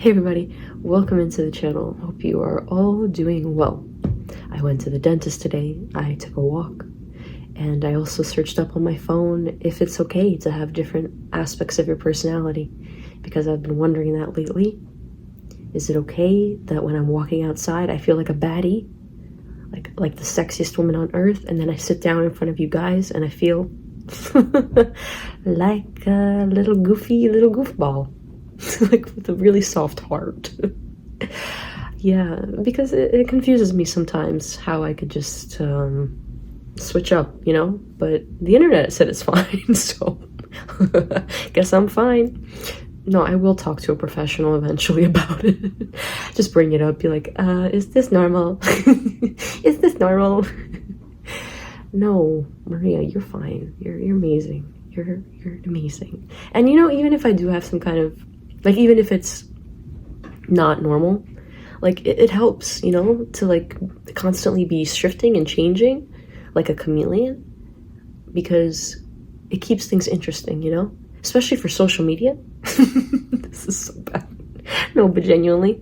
Hey everybody, welcome into the channel. Hope you are all doing well. I went to the dentist today, I took a walk, and I also searched up on my phone if it's okay to have different aspects of your personality, because I've been wondering that lately. Is it okay that when I'm walking outside I feel like a baddie, like the sexiest woman on earth, and then I sit down in front of you guys and I feel like a little goofball? Like with a really soft heart. Yeah, because it confuses me sometimes how I could just switch up, you know? But the internet said it's fine, so guess I'm fine. No, I will talk to a professional eventually about it. Just bring it up, be like, is this normal? Is this normal? No, Maria, you're fine. You're amazing. You're amazing. And you know, even if I do have some kind of, like, even if it's not normal, like, it helps, you know, to, like, constantly be shifting and changing like a chameleon, because it keeps things interesting, you know, especially for social media. This is so bad. No, but genuinely,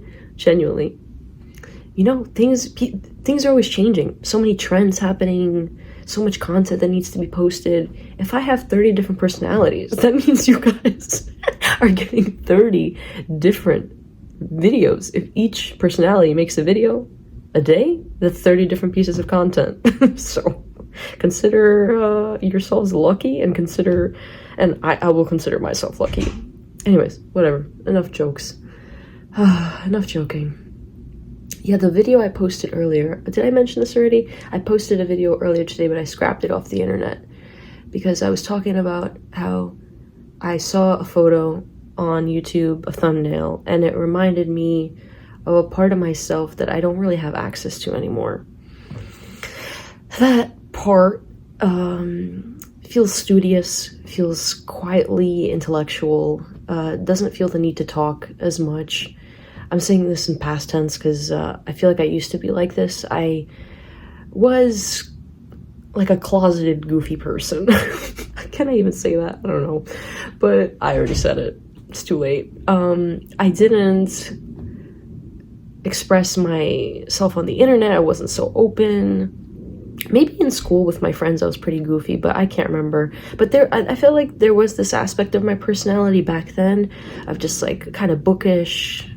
you know, things are always changing. So many trends happening, so much content that needs to be posted. If I have 30 different personalities, that means you guys are getting 30 different videos. If each personality makes a video a day, that's 30 different pieces of content. So consider yourselves lucky, and I will consider myself lucky. Anyways, whatever, enough jokes. Enough joking. Yeah, the video I posted earlier, did I mention this already? I posted a video earlier today, but I scrapped it off the internet because I was talking about how I saw a photo on YouTube, a thumbnail, and it reminded me of a part of myself that I don't really have access to anymore. That part feels studious, feels quietly intellectual, doesn't feel the need to talk as much. I'm saying this in past tense because I feel like I used to be like this. I was like a closeted goofy person. Can I even say that? I don't know, but I already said it. It's too late. I didn't express myself on the internet. I wasn't so open. Maybe in school with my friends I was pretty goofy, but I can't remember. But I feel like there was this aspect of my personality back then of just like kind of bookish,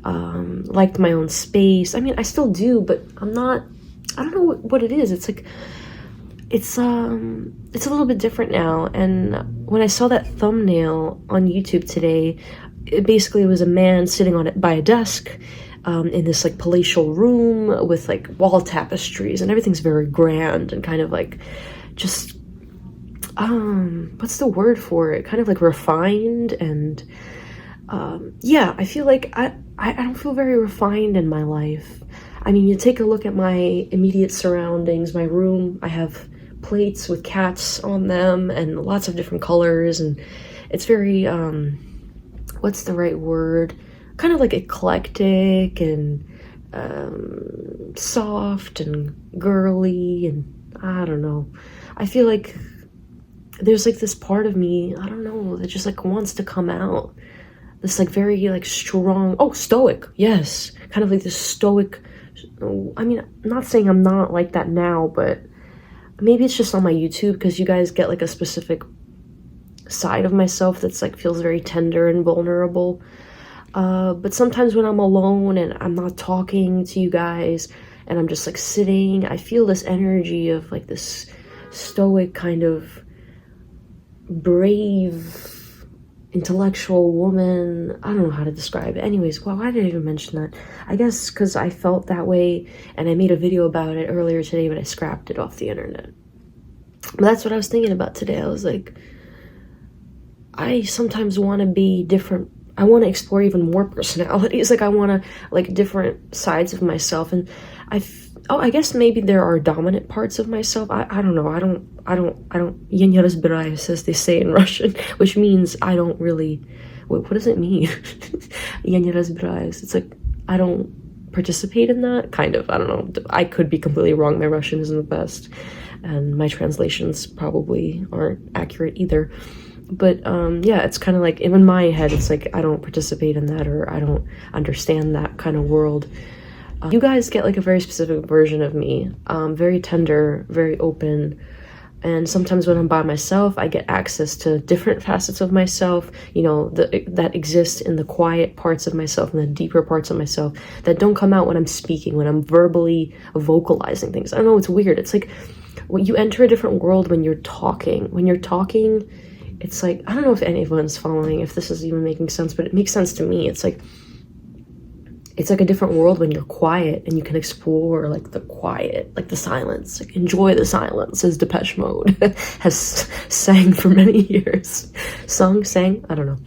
liked my own space. I mean, I still do, but I don't know what it is. It's like, it's a little bit different now. And when I saw that thumbnail on YouTube today, it basically was a man sitting by a desk in this like palatial room with like wall tapestries, and everything's very grand and kind of like just what's the word for it? Kind of like refined. And yeah, I feel like I don't feel very refined in my life. I mean, you take a look at my immediate surroundings, my room, I have plates with cats on them and lots of different colors, and it's very what's the right word, kind of like eclectic and soft and girly, and I don't know, I feel like there's like this part of me, I don't know, that just like wants to come out, this like very like strong, stoic, yes, kind of like this stoic. I mean, I'm not saying I'm not like that now, but maybe it's just on my YouTube because you guys get like a specific side of myself that's like feels very tender and vulnerable. But sometimes when I'm alone and I'm not talking to you guys and I'm just like sitting, I feel this energy of like this stoic kind of brave intellectual woman. I don't know how to describe it. Anyways, well, why did I even mention that? I guess because I felt that way and I made a video about it earlier today, but I scrapped it off the internet. But that's what I was thinking about today. I was like, I sometimes want to be different. I want to explore even more personalities. Like I want to like different sides of myself. And I guess maybe there are dominant parts of myself. I don't know. I don't я не разбираюсь, as they say in Russian, which means I don't really, what does it mean? Я не разбираюсь. It's like, I don't participate in that, kind of. I don't know. I could be completely wrong. My Russian isn't the best, and my translations probably aren't accurate either. But yeah, it's kind of like in my head, it's like I don't participate in that, or I don't understand that kind of world. You guys get like a very specific version of me, very tender, very open. And sometimes when I'm by myself, I get access to different facets of myself, you know, that exist in the quiet parts of myself and the deeper parts of myself that don't come out when I'm speaking, when I'm verbally vocalizing things. I don't know, it's weird. It's like when you enter a different world when you're talking. When you're talking, it's like, I don't know if anyone's following, if this is even making sense, but it makes sense to me. It's like a different world when you're quiet and you can explore like the quiet, like the silence, like enjoy the silence, as Depeche Mode has sang for many years. Sang, I don't know.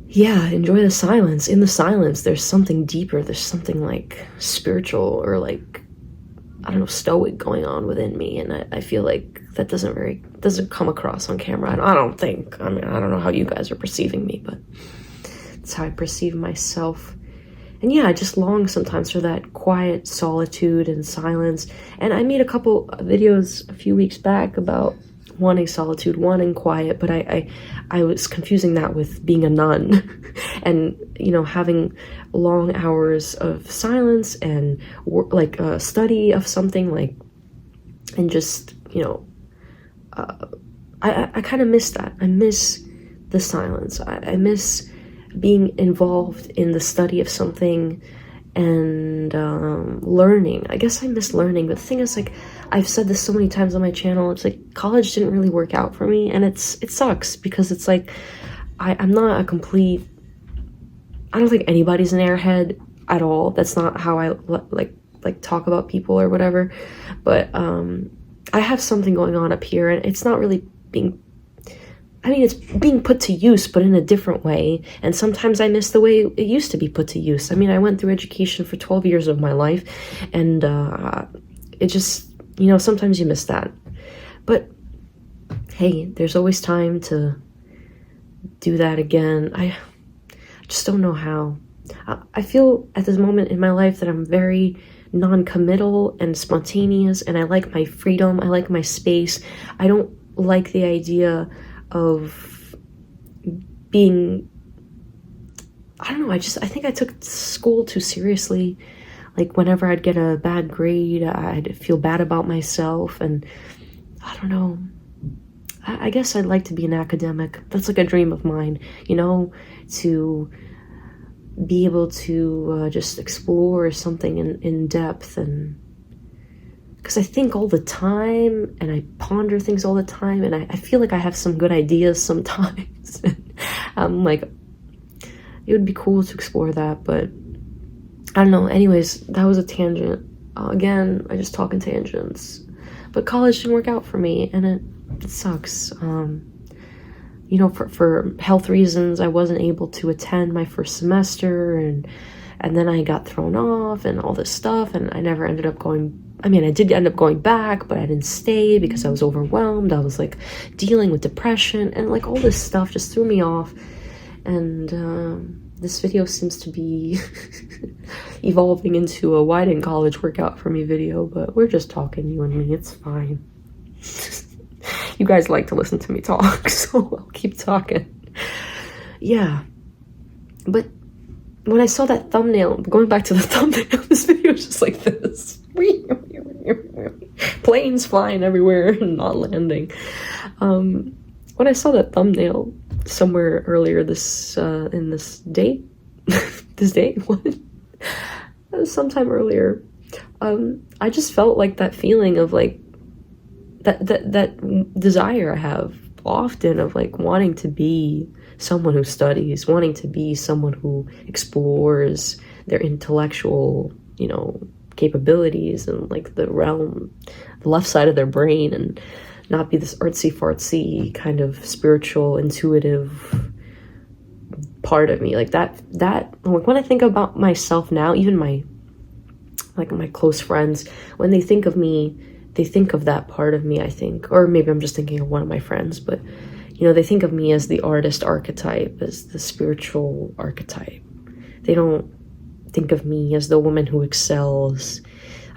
Yeah, enjoy the silence. In the silence, there's something deeper. There's something like spiritual or like, I don't know, stoic going on within me. And I feel like that doesn't come across on camera. I don't think. I mean, I don't know how you guys are perceiving me, but it's how I perceive myself. And yeah, I just long sometimes for that quiet solitude and silence. And I made a couple videos a few weeks back about wanting solitude, wanting quiet, but I was confusing that with being a nun and, you know, having long hours of silence and like a study of something, like, and just, you know, I kind of miss that. I miss the silence. I miss being involved in the study of something and learning. I guess I miss learning, but the thing is, like, I've said this so many times on my channel, it's like college didn't really work out for me, and it sucks because it's like I'm not a complete, I don't think anybody's an airhead at all. That's not how I like talk about people or whatever, but I have something going on up here, and it's not really being, I mean, it's being put to use, but in a different way. And sometimes I miss the way it used to be put to use. I mean, I went through education for 12 years of my life, and it just, you know, sometimes you miss that. But hey, there's always time to do that again. I just don't know how. I feel at this moment in my life that I'm very non-committal and spontaneous, and I like my freedom. I like my space. I don't like the idea of being, I don't know, I think I took school too seriously. Like, whenever I'd get a bad grade, I'd feel bad about myself, and I don't know, I guess I'd like to be an academic. That's like a dream of mine, you know, to be able to just explore something in depth. And because I think all the time, and I ponder things all the time, and I feel like I have some good ideas sometimes. I'm like, it would be cool to explore that, but I don't know. Anyways, that was a tangent. Again, I just talk in tangents. But college didn't work out for me, and it sucks. You know, for health reasons, I wasn't able to attend my first semester, and then I got thrown off and all this stuff, and I never ended up going. I mean, I did end up going back, but I didn't stay because I was overwhelmed. I was like dealing with depression, and like all this stuff just threw me off. And this video seems to be evolving into a why didn't college work out for me video, but we're just talking, you and me. It's fine. You guys like to listen to me talk, so I'll keep talking. Yeah. But when I saw that thumbnail, going back to the thumbnail, this video is just like this. Planes flying everywhere and not landing. When I saw that thumbnail somewhere earlier this in this date, this date, what? Sometime earlier, I just felt like that feeling of like that desire I have often of like wanting to be someone who studies, wanting to be someone who explores their intellectual, you know, capabilities and like the left side of their brain, and not be this artsy-fartsy kind of spiritual, intuitive part of me. Like that like when I think about myself now, even my close friends, when they think of me, they think of that part of me, I think. Or maybe I'm just thinking of one of my friends, but you know, they think of me as the artist archetype, as the spiritual archetype. They don't think of me as the woman who excels.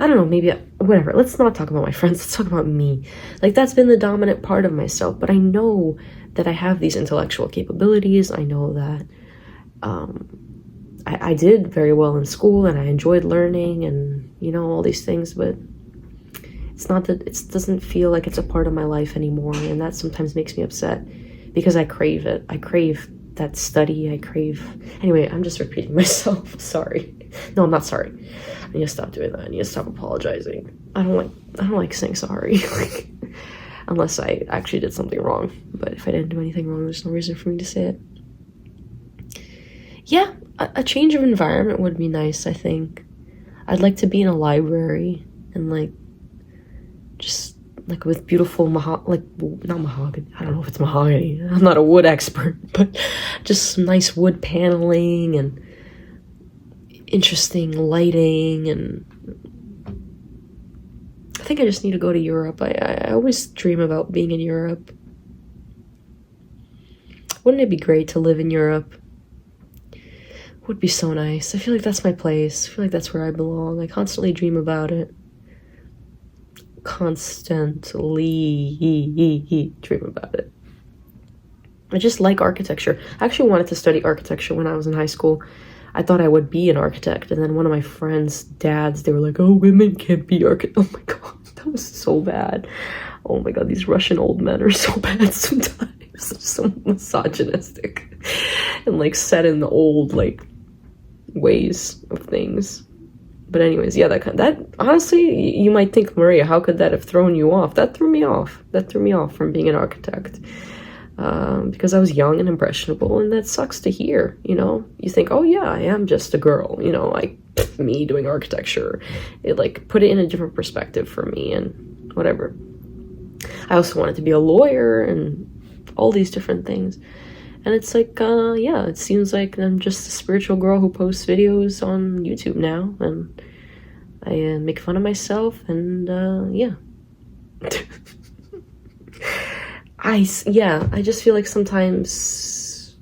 I don't know, maybe, whatever. Let's not talk about my friends. Let's talk about me. Like, that's been the dominant part of myself. But I know that I have these intellectual capabilities. I know that I did very well in school and I enjoyed learning and, you know, all these things. But it's not that, it doesn't feel like it's a part of my life anymore. And that sometimes makes me upset because I crave it. I crave that study. I crave... Anyway, I'm just repeating myself. Sorry. No, I'm not sorry. I need to stop doing that. I need to stop apologizing. I don't like saying sorry. Like, unless I actually did something wrong. But if I didn't do anything wrong, there's no reason for me to say it. Yeah, a change of environment would be nice, I think. I'd like to be in a library and like just like with beautiful not mahogany. I don't know if it's mahogany. I'm not a wood expert, but just some nice wood paneling and interesting lighting. And I think I just need to go to Europe. I always dream about being in Europe. Wouldn't it be great to live in Europe? Would be so nice. I feel like that's my place. I feel like that's where I belong. I constantly dream about it. Constantly dream about it. I just like architecture. I actually wanted to study architecture when I was in high school. I thought I would be an architect, and then one of my friends' dads, they were like, oh, women can't be architects. Oh my god, that was so bad. Oh my god, these Russian old men are so bad sometimes. So misogynistic. And like set in the old like ways of things. But anyways, yeah, that honestly, you might think, Maria, how could that have thrown you off? That threw me off. That threw me off from being an architect. Because I was young and impressionable, and that sucks to hear, you know? You think, oh yeah, I am just a girl, you know, like, me doing architecture. It, like, put it in a different perspective for me, and whatever. I also wanted to be a lawyer, and all these different things. And it's like, yeah, it seems like I'm just a spiritual girl who posts videos on YouTube now, and I make fun of myself, and, yeah. I just feel like sometimes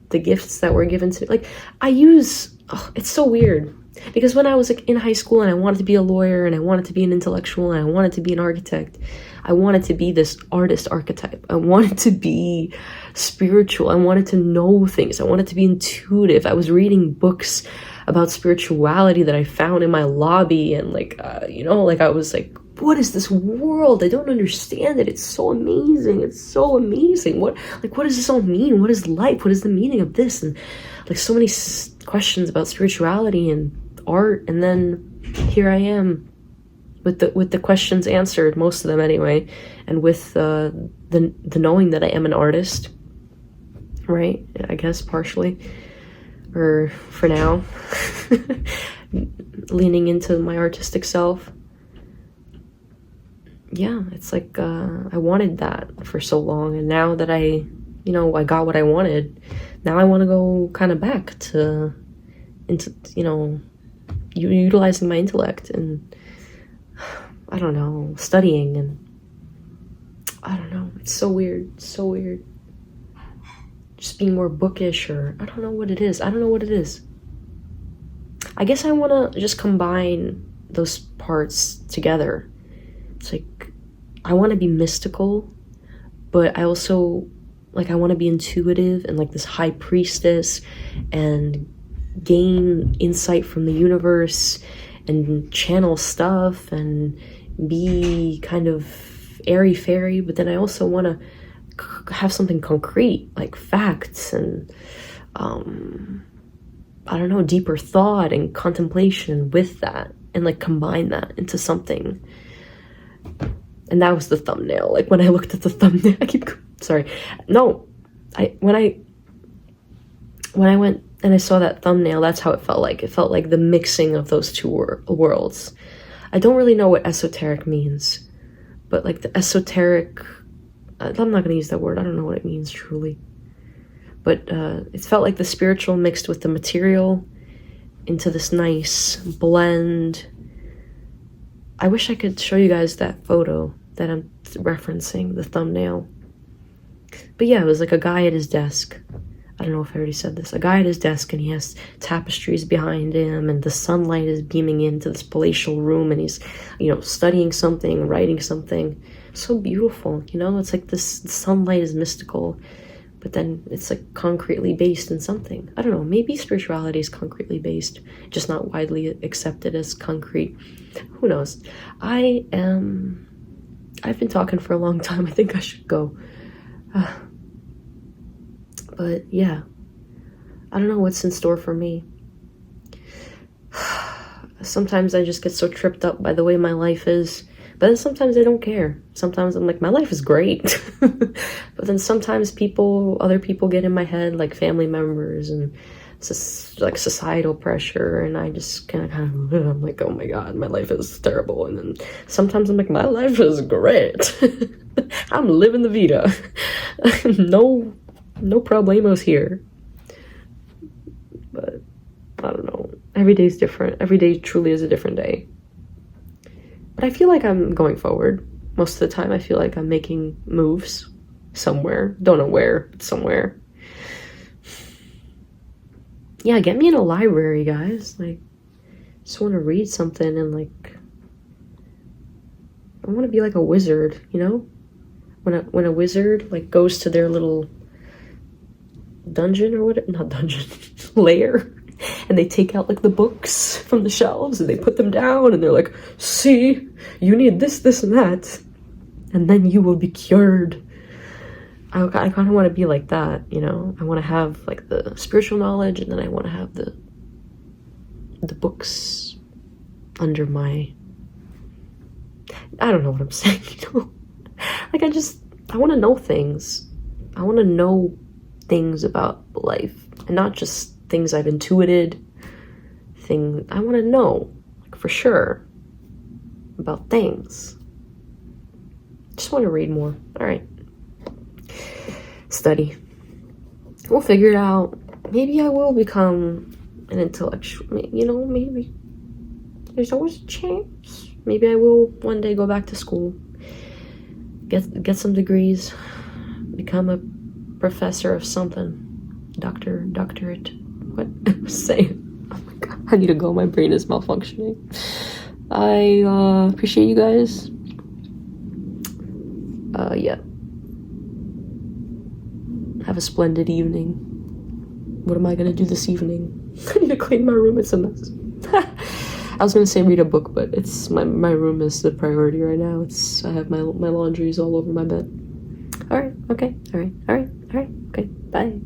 the gifts that were given to me, like, it's so weird, because when I was like in high school and I wanted to be a lawyer and I wanted to be an intellectual and I wanted to be an architect, I wanted to be this artist archetype. I wanted to be spiritual. I wanted to know things. I wanted to be intuitive. I was reading books about spirituality that I found in my lobby, and like, you know, like I was like, what is this world? I don't understand it. It's so amazing. It's so amazing. What does this all mean? What is life? What is the meaning of this? And like so many questions about spirituality and art. And then here I am with the questions answered, most of them anyway, and with the knowing that I am an artist, right? I guess partially, or for now, leaning into my artistic self. Yeah, it's like, I wanted that for so long, and now that I got what I wanted, now I want to go kind of back into, you know, utilizing my intellect and, I don't know, studying, and I don't know, it's so weird, just being more bookish, or I don't know what it is. I guess I want to just combine those parts together. It's like, I want to be mystical, but I also, like, I want to be intuitive and like this high priestess and gain insight from the universe and channel stuff and be kind of airy-fairy, but then I also want to have something concrete, like facts and, I don't know, deeper thought and contemplation with that, and like combine that into something. And that was the thumbnail. Like, when I looked at the thumbnail, when I went and I saw that thumbnail, that's how it felt like. It felt like the mixing of those two worlds. I don't really know what esoteric means, but like the esoteric, I'm not going to use that word. I don't know what it means truly. But it felt like the spiritual mixed with the material into this nice blend. I wish I could show you guys that photo that I'm referencing, the thumbnail. But yeah, it was like a guy at his desk, I don't know if I already said this, a guy at his desk, and he has tapestries behind him, and the sunlight is beaming into this palatial room, and he's, you know, studying something, writing something. So beautiful, you know? It's like this sunlight is mystical, but then it's like concretely based in something. I don't know, maybe spirituality is concretely based, just not widely accepted as concrete. Who knows? I've been talking for a long time. I think I should go. But yeah, I don't know what's in store for me. Sometimes I just get so tripped up by the way my life is, but then sometimes I don't care. Sometimes I'm like, my life is great. But then sometimes other people get in my head, like family members and like societal pressure, and I just kind of I'm like, oh my god, my life is terrible. And then sometimes I'm like, my life is great. I'm living the vida. No problemos here. But I don't know, every day's different. Every day truly is a different day. But I feel like I'm going forward. Most of the time I feel like I'm making moves somewhere. Don't know where, but somewhere. Yeah, get me in a library, guys. Like, just want to read something, and like, I want to be like a wizard, you know? When a wizard like goes to their little dungeon or what, not dungeon, lair, and they take out like the books from the shelves and they put them down, and they're like, see, you need this, this, and that, and then you will be cured. I kind of want to be like that, you know? I want to have like the spiritual knowledge, and then I want to have the books under my, I don't know what I'm saying, you know? Like, I want to know things. I want to know things about life, and not just things I've intuited. I want to know, like, for sure, about things. Just want to read more. All right. Study. We'll figure it out. Maybe I will become an intellectual, you know, maybe. There's always a chance. Maybe I will one day go back to school, get some degrees, become a professor of something. Doctorate. What? Say. Oh my god, I need to go. My brain is malfunctioning. I appreciate you guys. Yeah. Have a splendid evening. What am I gonna do this evening? I need to clean my room. It's a mess. I was gonna say read a book, but it's my room is the priority right now. I have my laundries all over my bed. All right. Okay. All right. Okay. Bye.